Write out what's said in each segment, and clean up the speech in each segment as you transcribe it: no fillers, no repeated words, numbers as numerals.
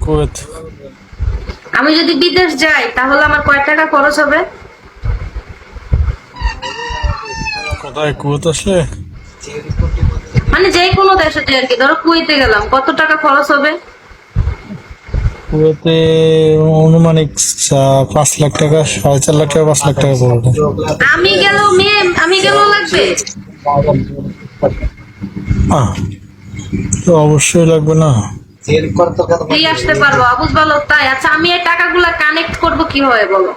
Kuwait. আমি যদি বিদেশ যাই তাহলে আমার কয় টাকা খরচ হবে? কোথায়? কুয়েত আসলে মানে যে কোনো দেশে যে আর কি, ধরো কুয়েতে গেলাম, কত টাকা খরচ হবে? কুয়েতে অনুমানিক 5 লাখ টাকা, 4.5 লাখ টাকা, 5 লাখ টাকা পড়বে। আমি গেলেও লাগবে? আহ, তো অবশ্যই লাগবে না। দিয়ে আসতে পারবো? আবুজ বলো তাই। আচ্ছা, আমি এই টাকাগুলা কানেক্ট করব কিভাবে বলো?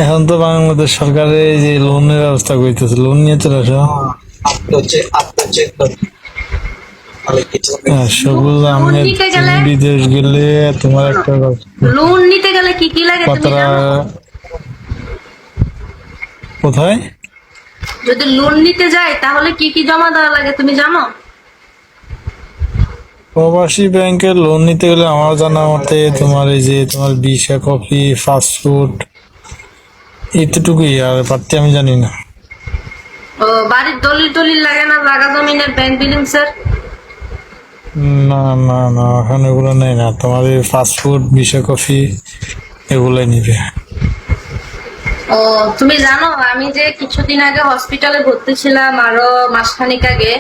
এখন তো বাংলাদেশ সরকারের এই যে লোনের ব্যবস্থা করতেছে, লোন নিয়ে চলে আসো। হ্যাঁ, সবুজ লোন আহমেদ, নিতে তুমি গেলে বিদেশ গেলে তোমার একটা লোন নিতে গেলে কি কি লাগে তুমি কথাটা জানো? কোথায়? যদি লোন নিতে যাই তাহলে কি কি জমা দেওয়া লাগে তুমি জানো? প্রবাসী ব্যাংকে লোন নিতে গেলে আমার জানা মতে তোমার এই যে তোমার ভিসা কপি, পাসপোর্ট, এতটুকুই, আর বাড়তি আমি জানি না। ও, বাড়ির দলিল টলিল লাগে না? জায়গা জমিনের ব্যাংক বিলিংস এর? না না না, এখন এগুলো নেই না, তোমার এই পাসপোর্ট, ভিসা কপি এগুলাই নিবে। ও, তুমি জানো আমি যে কিছুদিন আগে হসপিটালে ভর্তি ছিলাম, আরো মাসখানিক আগে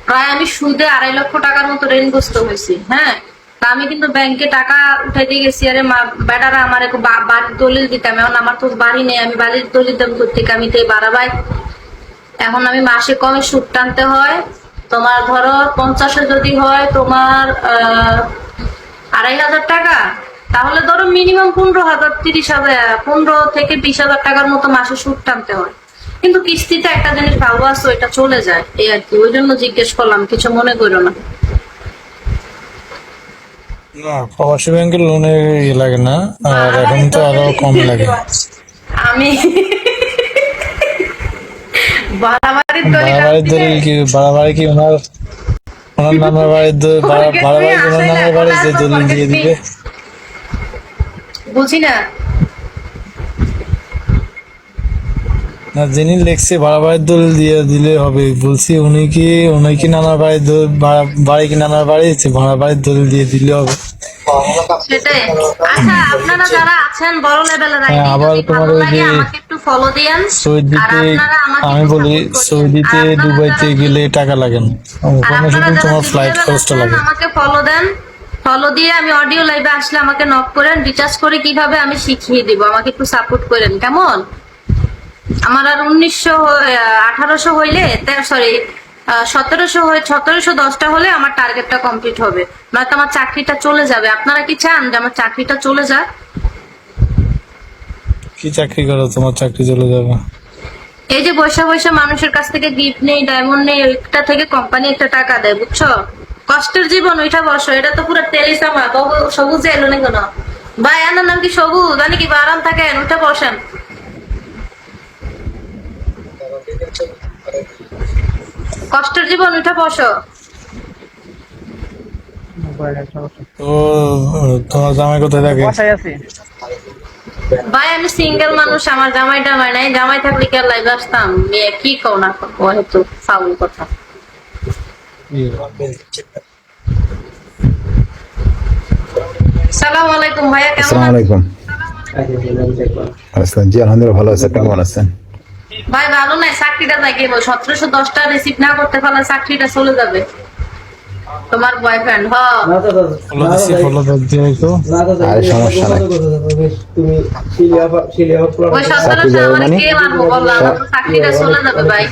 প্রায় আমি সুদে 2.5 লাখ টাকার মতো ঋণগ্রস্ত হয়েছি। হ্যাঁ, তা আমি কিন্তু ব্যাংকে টাকা উঠাইতে গেছি, আরে বেটারা আমার বাড়ির দলিল দিতাম। এখন আমার তো বাড়ি নেই, আমি বাড়ির দলিল দাম করতে আমি তো বাড়াবাই। এখন আমি মাসে কমে সুদ টানতে হয়। তোমার ধরো 50-এ যদি হয় তোমার 2,500 টাকা, তাহলে ধরো মিনিমাম 15,000, 30,000, 15 থেকে 20,000 টাকার মতো মাসে সুদ টানতে হয়। কিন্তু কিস্তিতে একটা জিনিস ভালো আছে, ওইটা চলে যায়, এই আর কি। ওই জন্য জিজ্ঞেস করলাম, কিছু মনে করো না। না, প্রবাসী ব্যাংকের লোনে লাগে না, আর এখন তো আরো কম লাগে। আমি বাড়াবাড়ির দলিল বাড়াবাড়ির দলিল কি? বাড়াবাড়ি কি ওনার ওনার নামের বাড়ির বাড়াবাড়ি ওনার নামের বাড়ি যে দলিল দিয়ে দিবে? বুঝি না। না, যিনি লেখছে বাড়াবাড়ির দলিল দিয়ে দিলে হবে বলছি। উনি কি নানার বাড়ি কি নানার বাড়ি, বাড়াবাড়ির দলিল দিয়ে দিলে হবে। সেটাই। আচ্ছা, আপনারা যারা আছেন বড় লেভেলের হ্যাঁ, আইডি, আবার যদি তোমার ভালো ওই লাগে যে আমাকে একটু ফলো দিয়েন। আর সৌদিতে, আপনারা আমাকে আমি একটু বলি সাপোর্ট করেন। সৌদিতে আর আপনারা দুবাইতে যারা গেলে টাকা লাগে না, আর ওখানে আপনারা শুধু যারা তোমার ফ্লাইট জিমেইলে খরচটা আছেন লাগে। আমাকে ফলো দেন। ফলো দিয়ে আমি অডিও লাইভে আসলে আমাকে নক করেন, রিচার্জ করে কিভাবে আমি শিখিয়ে দিব। আমাকে একটু সাপোর্ট করেন, কেমন? আমার আর 1800 হইলে, সরি 1710টা হলে আমার টার্গেটটা কমপ্লিট হবে। নয়তো আমার চাকরিটা চলে যাবে। আপনারা কি চান যে আমার চাকরিটা চলে যাক? কি চাকরি করো, তোমার চাকরি চলে যাবে? এই যে বৈশা বৈশা মানুষের কাছ থেকে গিফট নেই, ডায়মন্ড নেই, ওইটা থেকে কোম্পানি একটা টাকা দেয়, বুঝছো? কষ্টের জীবন, ওইটা বসো। এটা তো পুরো তেলিসামা। সবুজ এলো না কেন ভাই? আমার নাম কি সবুজ? জানি কি আরাম থাকেন, ওইটা বসেন। কষ্টের জীবন, ওইটা বসো। তো তোমার জামাই কোথায় থাকে? ভাই আমি সিঙ্গেল মানুষ, আমার জামাই টামাই নাই। জামাই থাকলে কি আর লাইভ আসতাম? মেয়ে কি কও না কও, হয়তো ফাউল কথা। সালাম আলাইকুম ভাইয়া, কেমন আসসালামু আছেন? আলাইকুম। আসসালাম, জি আলহামদুলিল্লাহ ভালো আছে, কেমন আছেন? ভাই ভালো নাই, চাকরিটা যাই কেবল 1710টা রিসিভ না করতে পারলে চাকরিটা চলে যাবে। তোমার বয়ফ্রেন্ড ফলো দিচ্ছি, ফলো দিয়ে তো। আরে সমস্যা নাই। ওই 1700 আমার কে মারবো বললাম, চাকরিটা চলে যাবে ভাই।